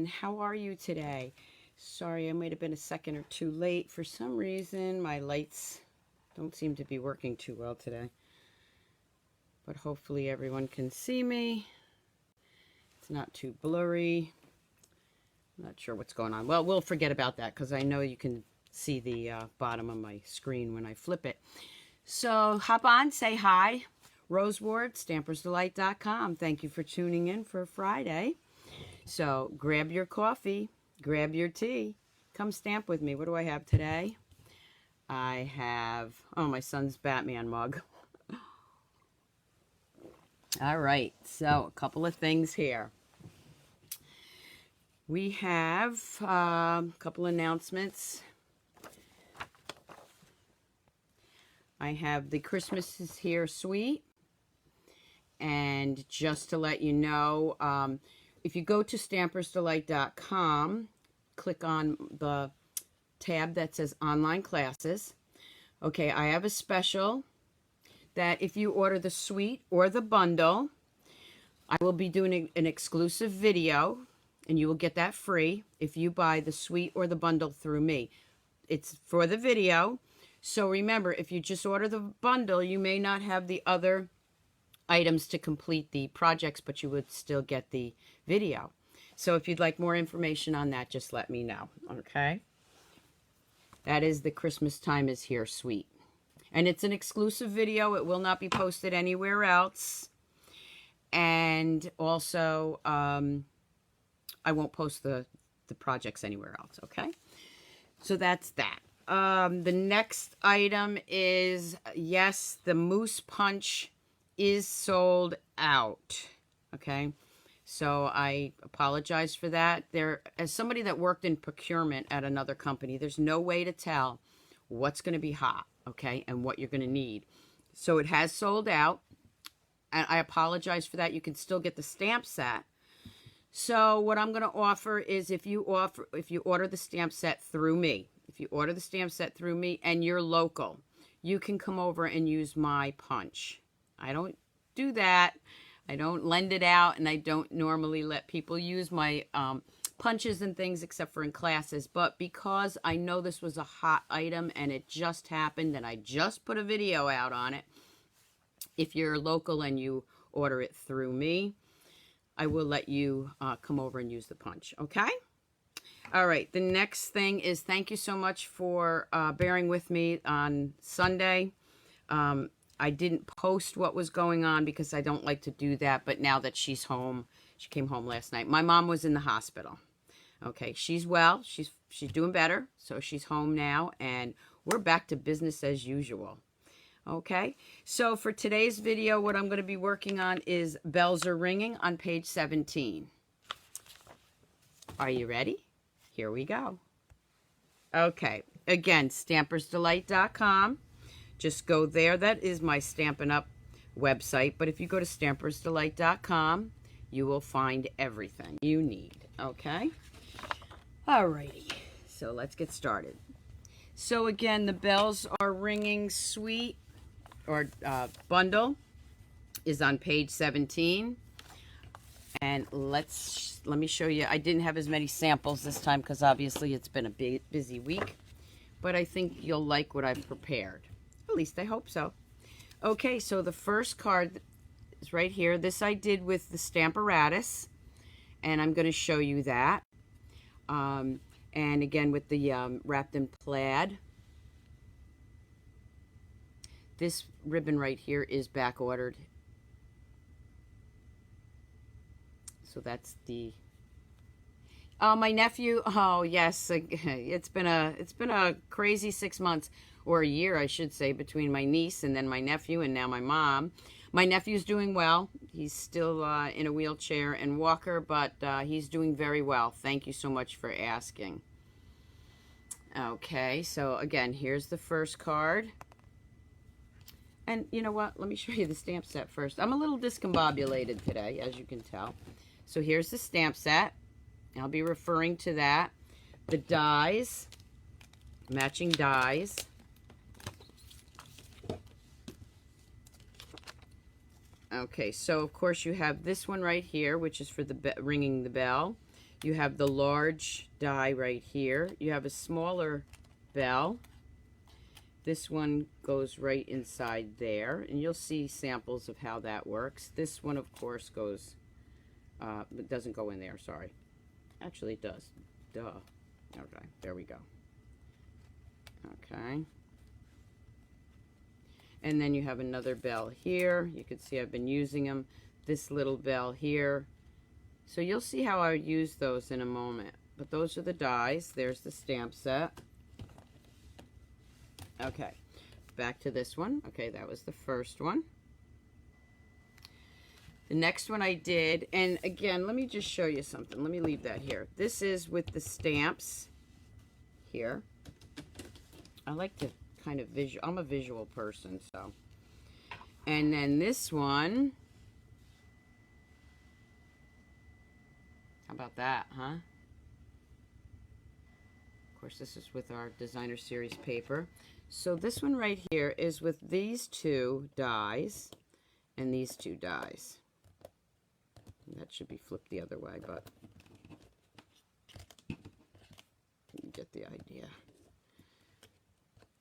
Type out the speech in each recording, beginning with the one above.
everyone. How are you today? Sorry, I might have been a second or two late. For some reason, my lights don't seem to be working too well today. But hopefully everyone can see me. It's not too blurry. I'm not sure what's going on. Well, we'll forget about that because I know you can see the bottom of my screen when I flip it. So hop on, say hi. Rose Ward, Stampersdelight.com. Thank you for tuning in for Friday. So grab your coffee, grab your tea, come stamp with me. What do I have today? I have, oh, my son's Batman mug. All right, so a couple of things here. We have a couple announcements. I have the Christmas is Here suite. And just to let you know, if you go to Stampersdelight.com, click on the tab that says Online Classes. Okay, I have a special that if you order the suite or the bundle, I will be doing an exclusive video, and you will get that free if you buy the suite or the bundle through me. It's for the video. So remember, if you just order the bundle, you may not have the other items to complete the projects, but you would still get the video. So if you'd like more information on that, just let me know, okay? That is the Christmas Time is Here suite. And it's an exclusive video. It will not be posted anywhere else. And also, I won't post the projects anywhere else, okay? So that's that. The next item is, yes, the Moose Punch is sold out. Okay, so I apologize for that. As somebody that worked in procurement at another company, there's no way to tell what's going to be hot, okay, and what you're going to need. So it has sold out, and I apologize for that. You can still get the stamp set. So what I'm going to offer is if you order the stamp set through me, and you're local, you can come over and use my punch. I don't do that. I don't lend it out, and I don't normally let people use my punches and things except for in classes. But because I know this was a hot item and it just happened and I just put a video out on it, if you're local and you order it through me, I will let you come over and use the punch, okay? All right, the next thing is thank you so much for bearing with me on Sunday. I didn't post what was going on because I don't like to do that, but now that she's home, she came home last night. My mom was in the hospital. Okay, she's well, she's doing better, so she's home now, and we're back to business as usual. Okay, so for today's video, what I'm going to be working on is Bells Are Ringing on page 17. Are you ready? Here we go. Okay, again, Stampersdelight.com. Just go there. That is my Stampin' Up! Website. But if you go to Stampersdelight.com, you will find everything you need. Okay? Alrighty. So let's get started. So again, the Bells Are Ringing suite or bundle is on page 17. And let me show you. I didn't have as many samples this time because obviously it's been a busy week. But I think you'll like what I've prepared. At least I hope so. Okay, so the first card is right here. This I did with the Stamparatus, and I'm going to show you that. And again with the wrapped in plaid. This ribbon right here is back ordered. So that's the... Oh, my nephew. Oh, yes. It's been a crazy 6 months. Or a year, I should say, between my niece and then my nephew and now my mom. My nephew's doing well. He's still in a wheelchair and walker, but he's doing very well. Thank you so much for asking. Okay, so again, here's the first card. And you know what? Let me show you the stamp set first. I'm a little discombobulated today, as you can tell. So here's the stamp set. I'll be referring to that. The dies, matching dies. Okay, so of course you have this one right here, which is for the ringing the bell. You have the large die right here. You have a smaller bell. This one goes right inside there, and you'll see samples of how that works. This one, of course, goes, it doesn't go in there, sorry. Actually, it does. Duh. Okay, there we go. Okay. And then you have another bell here. You can see I've been using them. This little bell here. So you'll see how I use those in a moment. But those are the dies. There's the stamp set. Okay, back to this one. Okay, that was the first one. The next one I did, and again, let me just show you something. Let me leave that here. This is with the stamps here. I like to kind of visual. I'm a visual person, so. And then this one. How about that, huh? Of course, this is with our designer series paper. So this one right here is with these two dies and these two dies. And that should be flipped the other way, but you get the idea.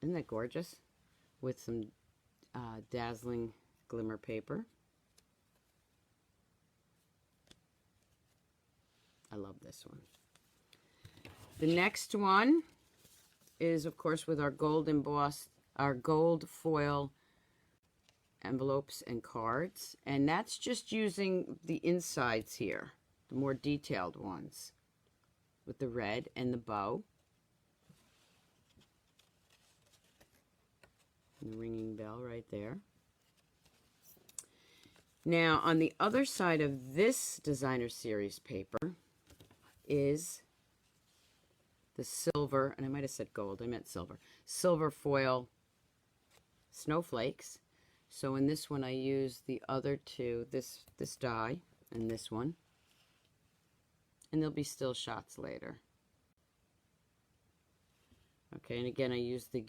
Isn't that gorgeous? With some dazzling glimmer paper. I love this one. The next one is, of course, with our gold embossed, our gold foil envelopes and cards. And that's just using the insides here, the more detailed ones, with the red and the bow. And the ringing bell right there. Now, on the other side of this designer series paper is the silver, and I might have said gold, I meant silver, silver foil snowflakes. So in this one I use the other two, this die and this one, and there'll be still shots later. Okay, and again I use the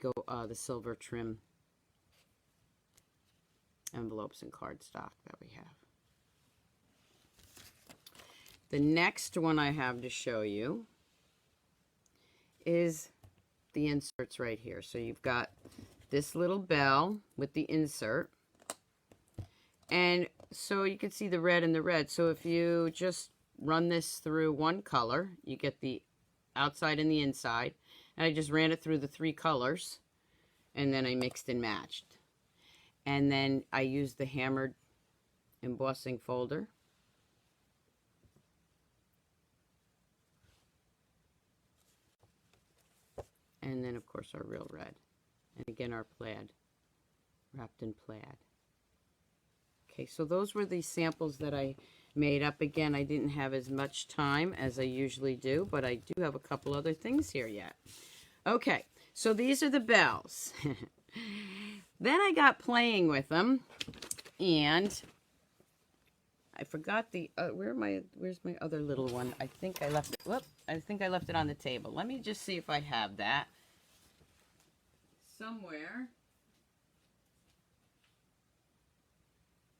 silver trim envelopes and cardstock that we have. The next one I have to show you is the inserts right here. So you've got this little bell with the insert. And so you can see the red and the red. So if you just run this through one color, you get the outside and the inside. And I just ran it through the three colors, and then I mixed and matched. And then I used the hammered embossing folder. And then, of course, our real red. And again, our plaid, wrapped in plaid. Okay, so those were the samples that I made up. Again, I didn't have as much time as I usually do, but I do have a couple other things here yet. Okay, so these are the bells. Then I got playing with them, and I forgot the, where's my other little one? I think I left it, whoop, I think I left it on the table. Let me just see if I have that somewhere.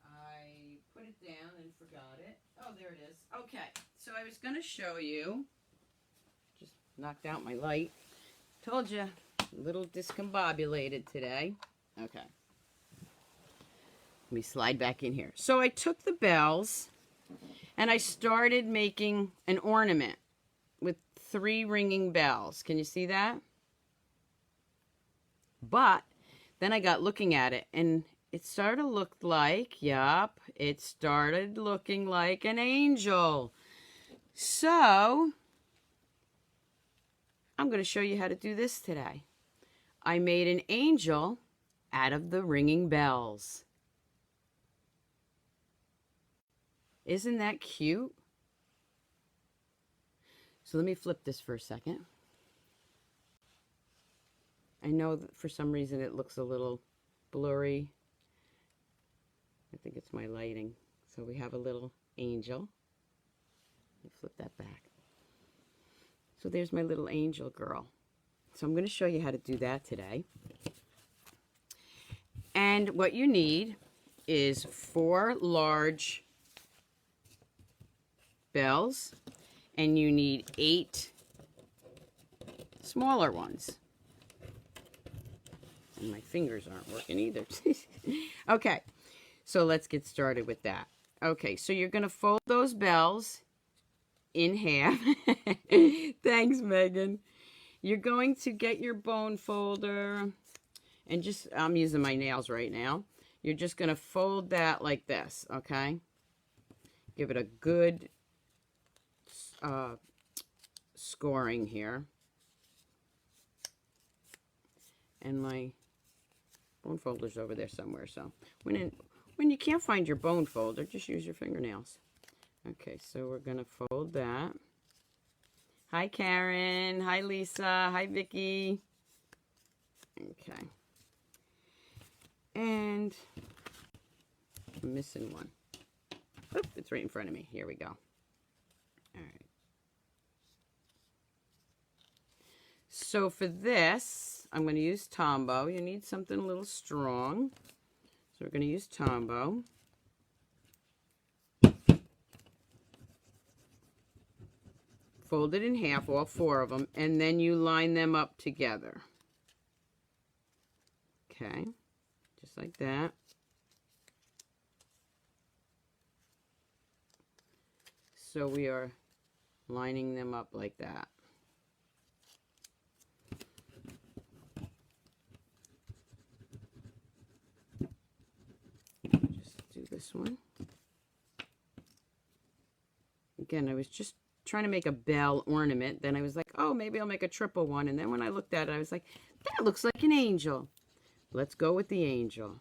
I put it down and forgot it. Oh, there it is. Okay, so I was going to show you, just knocked out my light. Told you, a little discombobulated today. Okay. Let me slide back in here. So I took the bells and I started making an ornament with 3 ringing bells. Can you see that? But then I got looking at it and it started to look like, yup, it started looking like an angel. So I'm going to show you how to do this today. I made an angel out of the ringing bells. Isn't that cute? So let me flip this for a second. I know that for some reason it looks a little blurry. I think it's my lighting. So we have a little angel. Let me flip that back. So there's my little angel girl. So I'm going to show you how to do that today. And what you need is 4 large bells, and you need 8 smaller ones. And my fingers aren't working either. Okay, so let's get started with that. Okay, so you're going to fold those bells in half. Thanks, Megan. You're going to get your bone folder, and just, I'm using my nails right now. You're just going to fold that like this, okay? Give it a good scoring here. And my bone folder's over there somewhere, so when you can't find your bone folder, just use your fingernails. Okay, so we're going to fold that. Hi, Karen. Hi, Lisa. Hi, Vicky. Okay. And I'm missing one. Oop, it's right in front of me. Here we go. All right. So for this, I'm going to use Tombow. You need something a little strong. So we're going to use Tombow. Fold it in half, all 4 of them, and then you line them up together. Okay, just like that. So we are lining them up like that. Just do this one. Again, I was just trying to make a bell ornament. Then I was like, oh, maybe I'll make a triple one. And then when I looked at it, I was like, that looks like an angel. Let's go with the angel.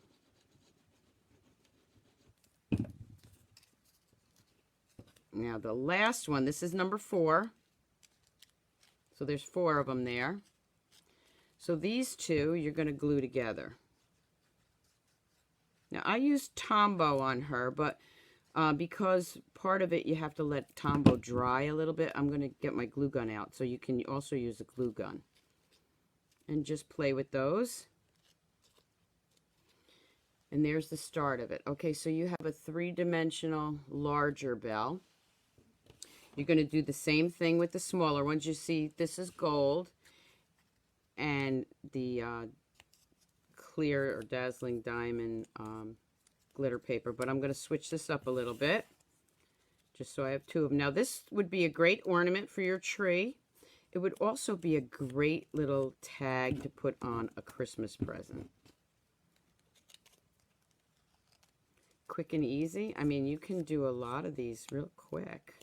Now the last one, this is number 4. So there's 4 of them there. So these 2 you're going to glue together. Now I used Tombow on her, but because part of it you have to let Tombow dry a little bit, I'm going to get my glue gun out. So you can also use a glue gun. And just play with those. And there's the start of it. Okay, so you have a 3-dimensional larger bell. You're going to do the same thing with the smaller ones. You see, this is gold. And the clear or dazzling diamond glitter paper. But I'm going to switch this up a little bit, just so I have 2 of them. Now, this would be a great ornament for your tree. It would also be a great little tag to put on a Christmas present. Quick and easy. I mean, you can do a lot of these real quick.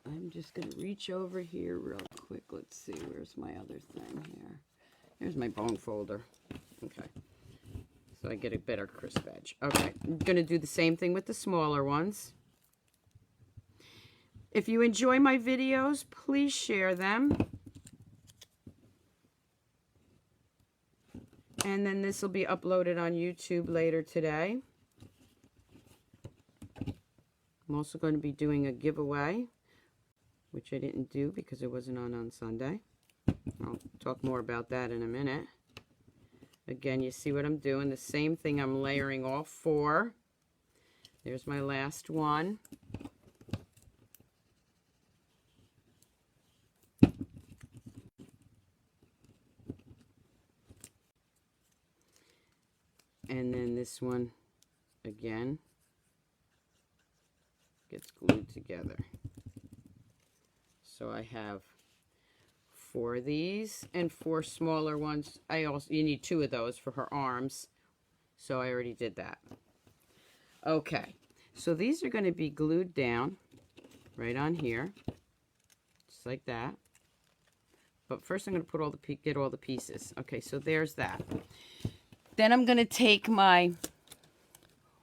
I'm just going to reach over here real quick. Let's see, where's my other thing here? Here's my bone folder. Okay. So I get a better crisp edge. Okay, I'm going to do the same thing with the smaller ones. If you enjoy my videos, please share them. And then this will be uploaded on YouTube later today. I'm also going to be doing a giveaway, which I didn't do because it wasn't on Sunday. I'll talk more about that in a minute. Again, you see what I'm doing. The same thing, I'm layering all 4. There's my last one. And then this one, again, gets glued together. So I have 4 of these and 4 smaller ones. You need 2 of those for her arms. So I already did that. Okay, so these are going to be glued down right on here, just like that. But first I'm going to put get all the pieces. Okay, so there's that. Then I'm going to take my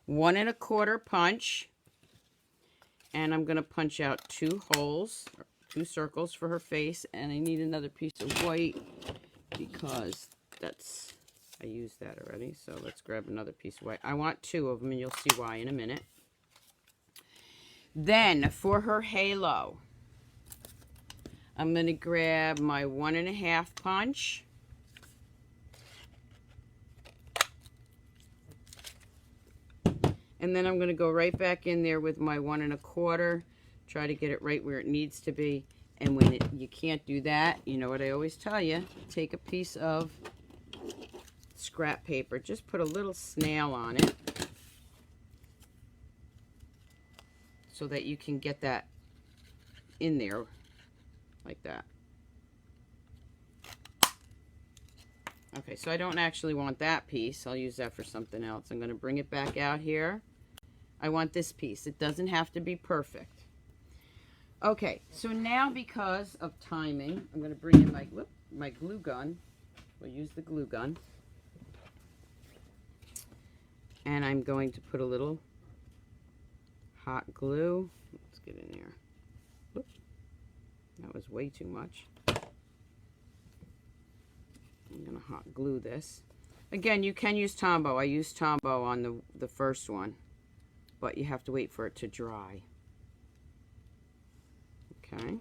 1 1/4 punch, and I'm going to punch out 2 holes, 2 circles for her face, and I need another piece of white because I used that already. So let's grab another piece of white. I want 2 of them, and you'll see why in a minute. Then for her halo, I'm going to grab my 1 1/2 punch. And then I'm going to go right back in there with my 1 1/4. Try to get it right where it needs to be. And when you can't do that, you know what I always tell you, take a piece of scrap paper. Just put a little snail on it so that you can get that in there like that. Okay, so I don't actually want that piece. I'll use that for something else. I'm going to bring it back out here. I want this piece. It doesn't have to be perfect. Okay, so now because of timing, I'm going to bring in my glue gun. We'll use the glue gun. And I'm going to put a little hot glue. Let's get in there. Whoop. That was way too much. I'm going to hot glue this. Again, you can use Tombow. I used Tombow on the first one, but you have to wait for it to dry. Okay.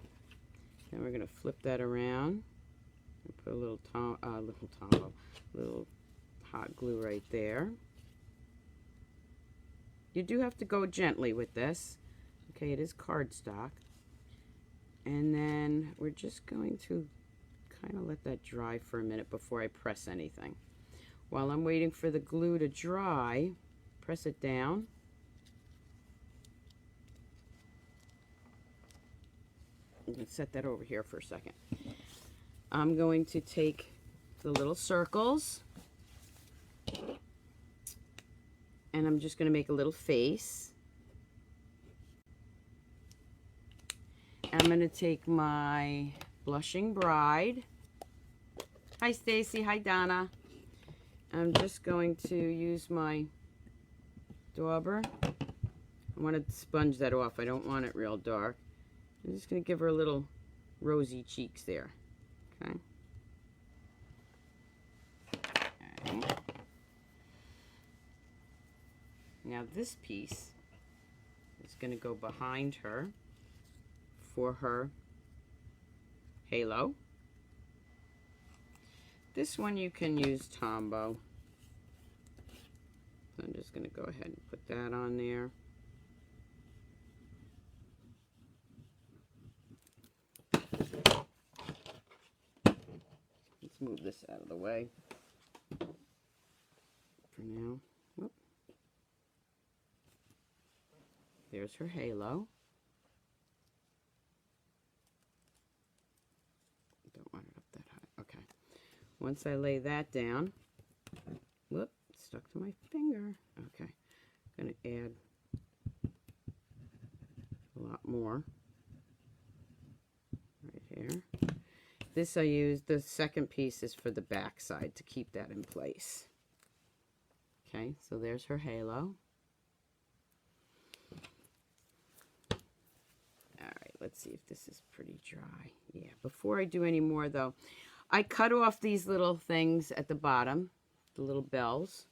Then we're going to flip that around and put a little Tombow, little hot glue right there. You do have to go gently with this. Okay, it is cardstock. And then we're just going to kind of let that dry for a minute before I press anything. While I'm waiting for the glue to dry, press it down. I'm going to set that over here for a second. I'm going to take the little circles and I'm just going to make a little face. I'm going to take my Blushing Bride. Hi Stacy, hi Donna. I'm just going to use my dauber. I want to sponge that off. I don't want it real dark. I'm just going to give her a little rosy cheeks there. Okay. Okay. Now this piece is going to go behind her for her halo. This one you can use Tombow. So I'm just going to go ahead and put that on there. Let's move this out of the way for now. Whoop. There's her halo. Don't want it up that high. Okay. Once I lay that down, whoop, it stuck to my finger. Okay. I'm going to add a lot more right here. This I use, the second piece is for the back side to keep that in place. Okay, so there's her halo. Alright, let's see if this is pretty dry. Yeah, before I do any more though, I cut off these little things at the bottom, the little bells.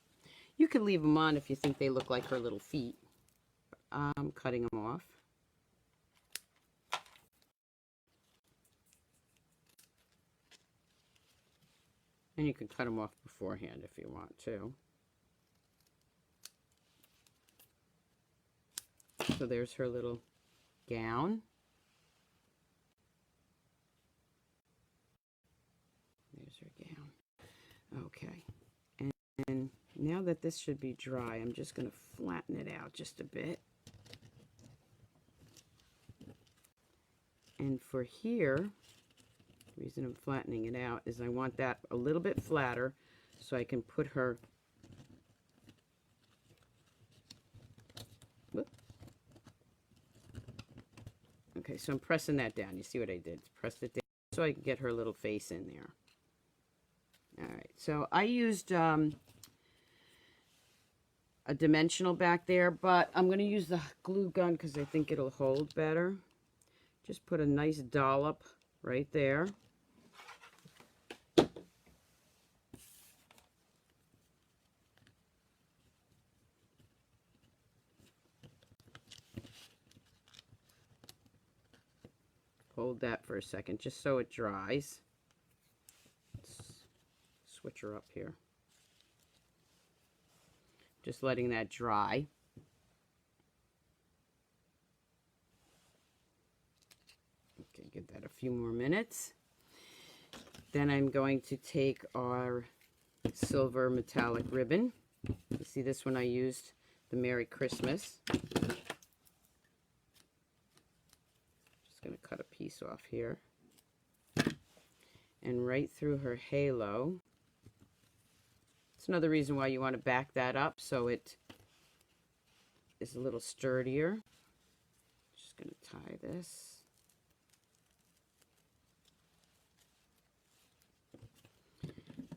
You can leave them on if you think they look like her little feet. I'm cutting them off. And you can cut them off beforehand if you want to. So there's her little gown. There's her gown. Okay. And now that this should be dry, I'm just going to flatten it out just a bit. And for here, the reason I'm flattening it out is I want that a little bit flatter so I can put her. Whoop. Okay, so I'm pressing that down. You see what I did? Pressed it down so I can get her little face in there. Alright, so I used a dimensional back there, but I'm going to use the glue gun because I think it'll hold better. Just put a nice dollop right there. Hold that for a second just so it dries. Let's switch her up here. Just letting that dry. Give that a few more minutes. Then I'm going to take our silver metallic ribbon. You see this one I used the Merry Christmas. Just going to cut a piece off here. And right through her halo. It's another reason why you want to back that up so it is a little sturdier. Just going to tie this.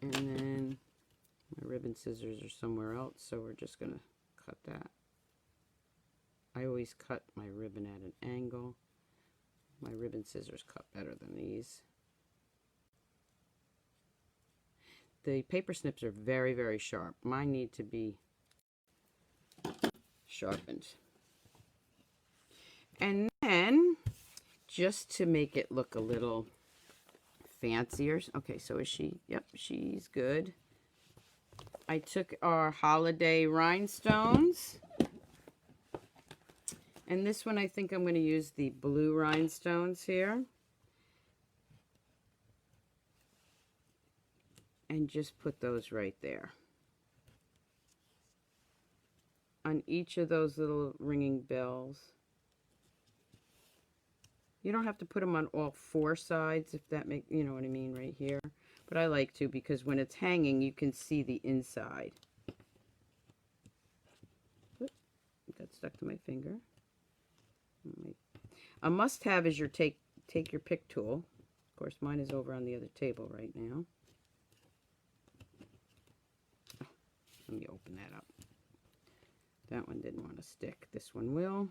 And then my ribbon scissors are somewhere else, so we're just going to cut that. I always cut my ribbon at an angle. My ribbon scissors cut better than these. The paper snips are very, very sharp. Mine need to be sharpened. And then, just to make it look a little fancier. Okay, so is she? Yep, she's good. I took our holiday rhinestones. And this one I think I'm going to use the blue rhinestones here. And just put those right there. On each of those little ringing bells. You don't have to put them on all four sides, if that makes, you know what I mean, right here. But I like to, because when it's hanging, you can see the inside. Oop, got stuck to my finger. A must-have is your take your pick tool. Of course, mine is over on the other table right now. Oh, let me open that up. That one didn't want to stick. This one will.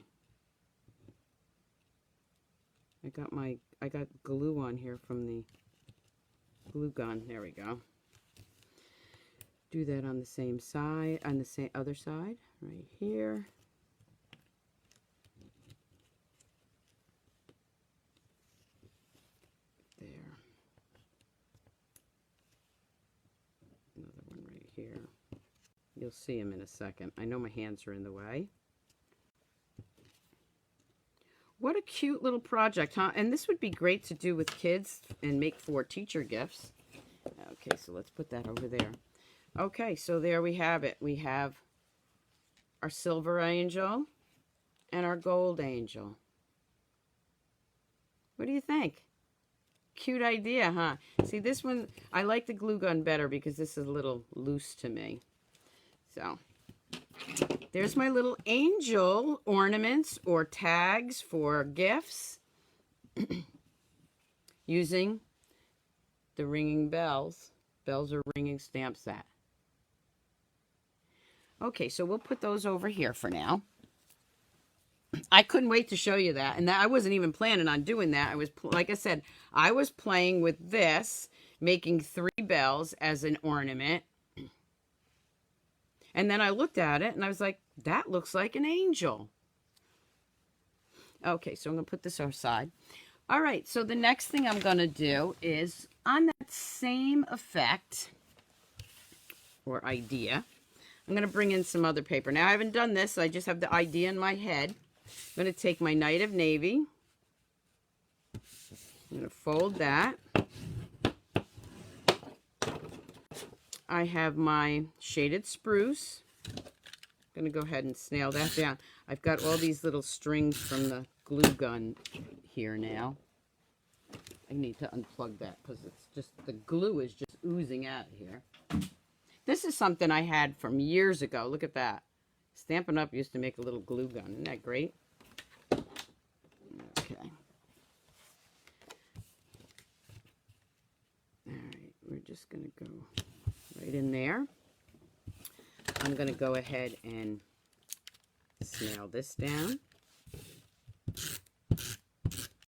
I got glue on here from the glue gun. There we go. Do that on the same side, on the same other side, right here. There. Another one right here. You'll see them in a second. I know my hands are in the way. What a cute little project, huh? And this would be great to do with kids and make for teacher gifts. Okay, so let's put that over there. Okay, so there we have it. We have our silver angel and our gold angel. What do you think? Cute idea, huh? See, this one, I like the glue gun better because this is a little loose to me. So there's my little angel ornaments or tags for gifts using the ringing bells. Bells are ringing stamp set. Okay, so we'll put those over here for now. I couldn't wait to show you that. And I wasn't even planning on doing that. I was, like I said, I was playing with this, making 3 bells as an ornament. And then I looked at it and I was like, that looks like an angel. Okay, so I'm going to put this aside. All right, so the next thing I'm going to do is on that same effect or idea, I'm going to bring in some other paper. Now, I haven't done this. I just have the idea in my head. I'm going to take my Night of Navy. I'm going to fold that. I have my Shaded Spruce. I'm going to go ahead and snail that down. I've got all these little strings from the glue gun here now. I need to unplug that because it's just, the glue is just oozing out of here. This is something I had from years ago. Look at that. Stampin' Up! Used to make a little glue gun. Isn't that great? Okay. All right, we're just going to go right in there. I'm going to go ahead and snail this down.